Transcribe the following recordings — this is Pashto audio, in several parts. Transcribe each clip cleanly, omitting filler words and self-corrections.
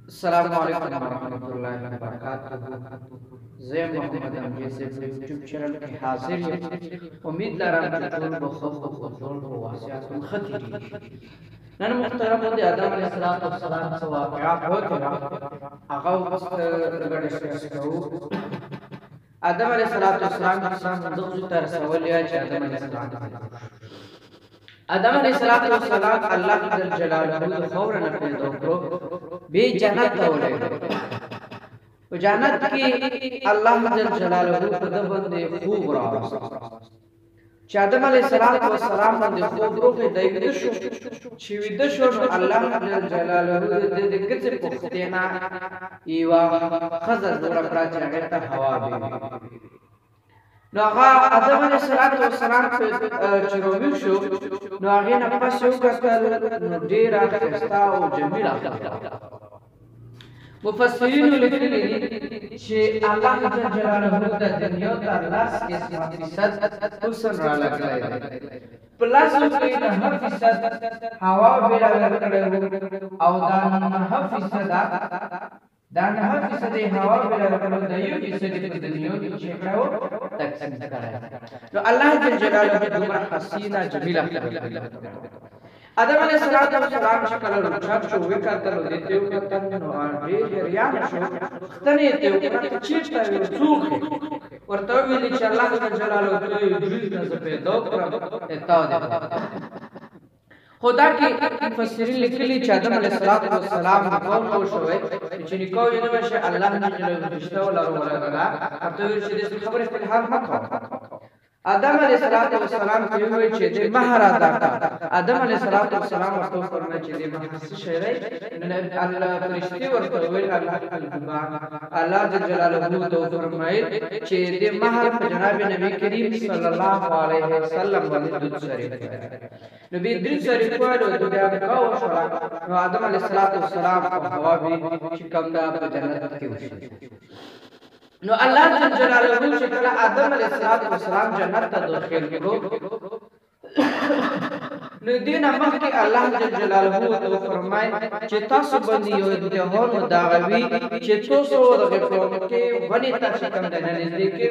السلام علیکم ورحمۃ اللہ وبرکاتہ. زه محمد امجد صاحب یوټیوب چینل کې حاضر یم. امید لرم چې ټول به ښه او ټول به واسعتون ښه تېرېږي. نن محترمو د آدم علیه السلام څه واقعات وکړه هغه اوس ګډه شریک کوو. آدم علیه السلام کیسه موږ ته رسولې وه چې آدم علیه السلام آدم علیه السلام الله جل جلاله د خاورو نه پیدا کړو، بیا جنت ته ولېږه. په جنت کې الله جل جلاله په ده باندې خوب راوست چې آدم علیه السلام باندې خوب راغی، دی ویده شو. چې ویده شو نو الله جل جلاله د دې ګوتې پوښتنې نه یوه ښځه جوړه کړه چې هغې ته حوا بېوي. نو هغه آدم علیه السلام چې راویښ شو نو هغې نه پس یې وکتل نو ډېره ښایسته او جمیله ښځه. مفسرینو لیکلي دي چې الله جل جلاله د دنیا ته 10% حسن رالګلی دی. په 10% کې 9% هوا بېله ورکړی او دا 9% دا 9% هوا بېله ورکړی دا 1% په دنیا کې چې کړی و تقسیم کړی. نو الله جل جلاله دومره حسینه جمیله ښځه. آدم علیه السلام چې کله روچت شو وکتل نو دې ته وکتل نو ډېر حیران شو. پوښتنه یې ترې وکړه ته چېرته یې څوک یې؟ ورته وویلې چې الله جل جلاله ته ابلیس نه زه پیدا کړم تا دې. خو دا کې مفسرین لیکلي چې آدم علیه السلام نکاح نه شوی، چې نکاح یې نه وشي الله جل جلاله رشته ولرله ورته ویل چې دې خبرې فلحال مه کوه. آدم علیه السلام ته وویل چې دې مهر ادا کړه. آدم علیه السلام ورته وفرمایل چې دې مهر څه شی دی؟ الله فرشتې ورته وویل الله جل جلاله ته وفرمایل چې دې مهر په جناب نبی کریم صلی الله علیه وسلم باندې درود شریف کړه. نو بیا درود شریف وویل او بیا نکاح وشوه. نو آدم علیه السلام او حوا بي چې کوم دا په جنت کې وشي. نو الله جل جلاله چې کله آدم علیه السلام جنت ته داخل کړو نو دې نه مخکې الله جل جلاله ته وفرمایل چې تاسو باندې یو امتحان وداغوي چې تاسو دغه قوم کې ونې ته چې کوم دی نږدې کې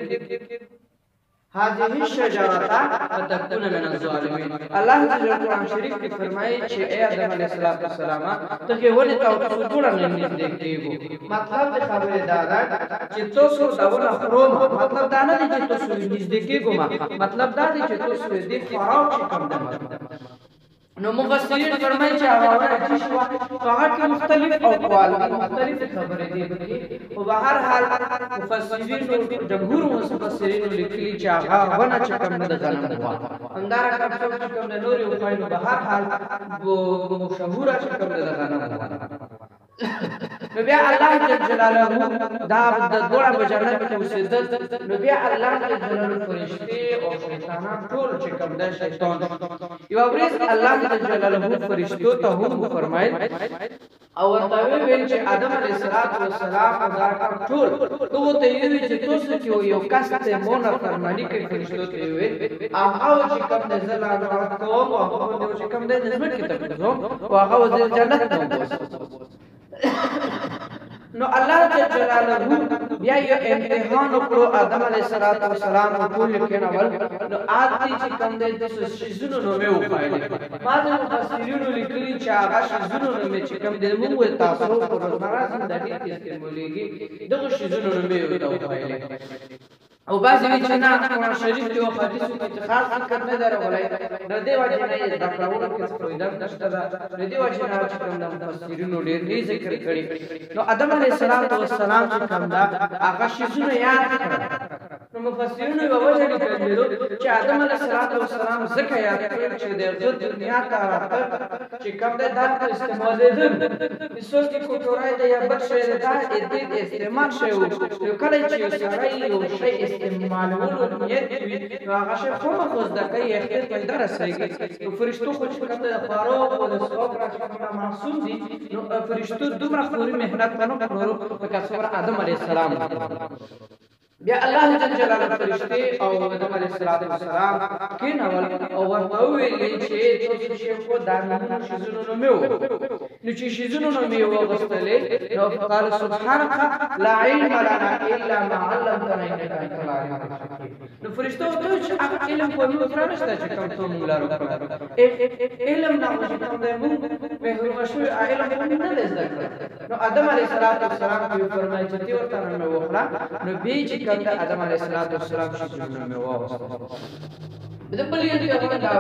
هذه الشجرة فتكون من الظالمين. الله جل جلاله قرآن شریف کې فرمایي چې ای آدم علیه السلام ته کې ونې ته ټوله نه نږدې کېږو. مطلب د خبرې دا ده چې تاسو دا ونه خورو، مطلب دا نه دی چې تاسو نږدې کېږو، مطلب دا دی چې تاسو دې خوراک چې کوم دی. نو مفسرین فرمایي چې هغه چې شو هغه کې مختلف اقوال مختلف خبرې دي. او به هر حال مفسرین جمهور مفسرین لیکلي چې هغه ونه چې کوم د غنم هوا انداره کوم چې کوم د نور یو خاين به هر حال مشهور چې کوم د غنم هوا. نو بیا الله جل جلاله دا د دوړه په جنت کې اوسېدل. نو بیا الله جل جلاله فرشتي او شیطانان ټول چې کوم د شیطان یو ورځ الله جل جلاله فرشتو ته هم فرمایل او ورته ویل چې آدم علیه السلام دا ټول دغه ته ویل چې تاسو کې یو کس ته مونږ فرمانی کوي. فرشتو ته ویل هغه چې کوم د زلال کوم او هغه چې کوم د نسبت کې ته او هغه د جنت نه نو الله جل جلاله بیا یو امتحان وکړو آدم علیه السلام ټول کېنول. نو آدم چې کوم دی د شیزونو نومې وښایلې. ما د مفسرینو لیکلي چې هغه شیزونو نومې چې کوم دی موږ تاسو په روزمره زندګۍ کې استعمالېږي دغه شیزونو نومې ورته وښایلې. او بعضې وایي چې نه قرآن شریف کې او حدیثو کې خاص ذکر نه دی راغلی. نو دې وجې نه یې زده کړونکو کې څه فایده نشته ده. نو دې وجې نه چې کوم د مفسرینو ډېر نه ذکر کړي. نو آدم علیه السلام چې کوم ده هغه شیزونه یاد کړل. نو مفسرینو یوه وجه لیکلې چې آدم علیه السلام ځکه یاد کړل چې د هغه دنیا ته راتګ چې کوم دی دا په استعمالېدل مثال کې کوټوری دی یا بل شی دی دا د استعمال شی و. نو کله چې یو سړی یو شی استعمالولو نیت وي نو هغه شی خامخا زده کوي اختر پیدا رسېږي. نو فرشتو خو چې کوم د فاروق او د صحاب را چې کوم معصوم دي نو فرشتو دومره خوري محنت ونه کړو لکه څومره آدم علیه السلام. بیا الله جل جلاله فرشتي او آدم علیه السلام کېنول او ورته وویل چې تاسو چې خو دا نومونه شیزونو نومې نو چې شیزونو نو می وغستلې نو قال سبحانك لا علم لنا الا ما علمتنا انك انت العليم الحكيم نو فرشتو ته چې هغه علم په موږ سره نشته چې کوم ته موږ لارو علم نه چې کوم دې موږ به هرڅه علم نه زده کړو نو آدم علیه السلام په فرمایي چې تی ورته نو وخلا نو به چې کوم آدم علیه السلام چې نو وغستل د بل یو دی هغه دا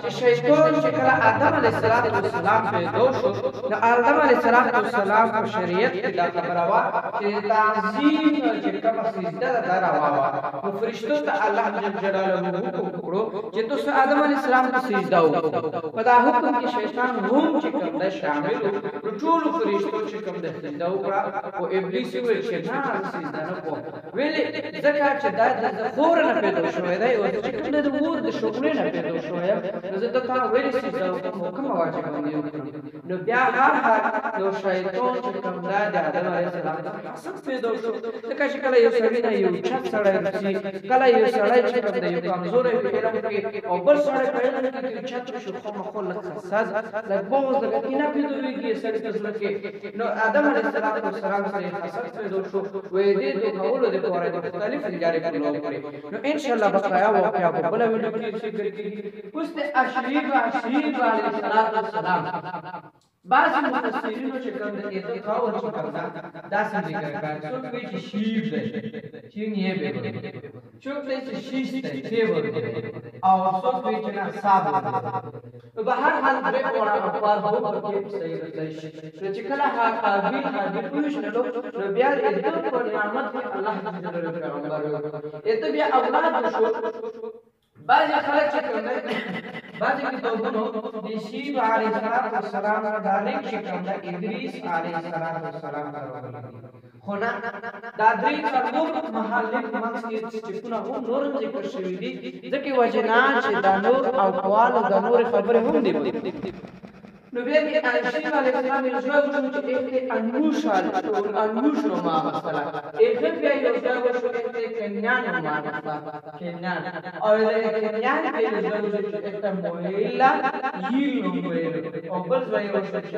چې شیطان چې کله آدم علیه السلام پیدا شو نو آدم علیه السلام په شریعت کې دا خبره وا چې تعظیم چې کومه سجده ده راوا نو فرشتو ته الله جل جلاله حکم کړو چې تاسو آدم علیه السلام ته سجده وکړو په دا حکم کې شیطان هم چې کوم ده شامل نو ټول فرشتو چې کوم ده سجده وکړه او ابلیس ویل چې نه سجده نه کوو ویلې ځکه چې دا د خور نه پیدا شوی دی او چې کوم د مور د شغلې نه پیدا شوی نو زه ته ویلې سجده وکړم واجب باندې نو بیا هر یو شیطان چې کوم ده د آدم علیه السلام څخه پیدا شو ځکه چې کله یو سړی نه یو چت سړی رسي کله یو سړی چې کوم ده یو کمزوری په علم کې او بل سړی په علم کې چې چت شو خو مخول لک حساس لک بغض د کینه پیدا ویږي سړی ته زړه کې نو آدم علیه السلام سره حسد پیدا شو وې دې د کولو د پوره د مختلف جاري کولو کړی نو ان شاء الله بقایا واقعیا په بل ویډیو کې ذکر کیږي اوس د اشریف علیه السلام بعض مفسرینو چې کوم د دې کاوه چې کوم دا څنګه ذکر کوي څوک وایي چې شیب دی چې نه به څوک وایي چې شیش دی چې ورته او څوک وایي چې نه صاحب دی په هر حال به اورا په هغه کې صحیح راځي چې کله قابل حاضر وشنو نو بیا دې په نعمت الله جل جلاله ته بیا اولاد شو بعض خلک چې کوم بعض کتابونو د شیب علیه السلام ډایرکټ چې کوم د ادریس علیه السلام خو نه دا درې څلور محلک منځ کې چې څونه هم نور ذکر شوی دي ځکه وجنا چې دا نور او قوال د نور خبره هم دي نو بیا کې شیب علیه السلام یو ځای وشو چې انوش نو ما مثلا ایغه بیا یو ځای وشو چې کنیان ما مثلا کنیان او د کنیان په یو ځای وشو چې مویلا یل نو ویل او بل ځای وشو چې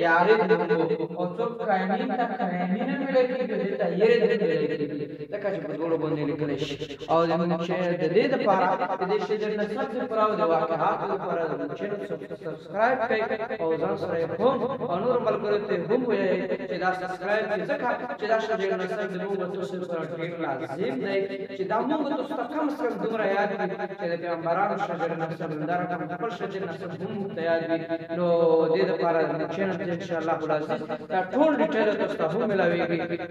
یارې نو او څوک کاینین تا کاینین ملي کې د تیارې د ملي لکه چې په ډول باندې لیکل شي او د چې د دې لپاره د دې شجر نسب لپاره او د واقعات لپاره د چینل سبسکرایب کړئ او ځان سره هم او نور ملګرو ته هم وایي چې دا سبسکرایب کړئ ځکه چې دا شجر نسب د موږ تاسو سره ډیر لازم دی چې دا موږ تاسو ته کم څه دومره یاد کړئ چې د پیغمبرانو شجر نسب دار کوم خپل شجر نسب هم تیار دي نو د دې لپاره د چینل ان شاء الله دا ټول ډیټیل تاسو ته هم ملاويږي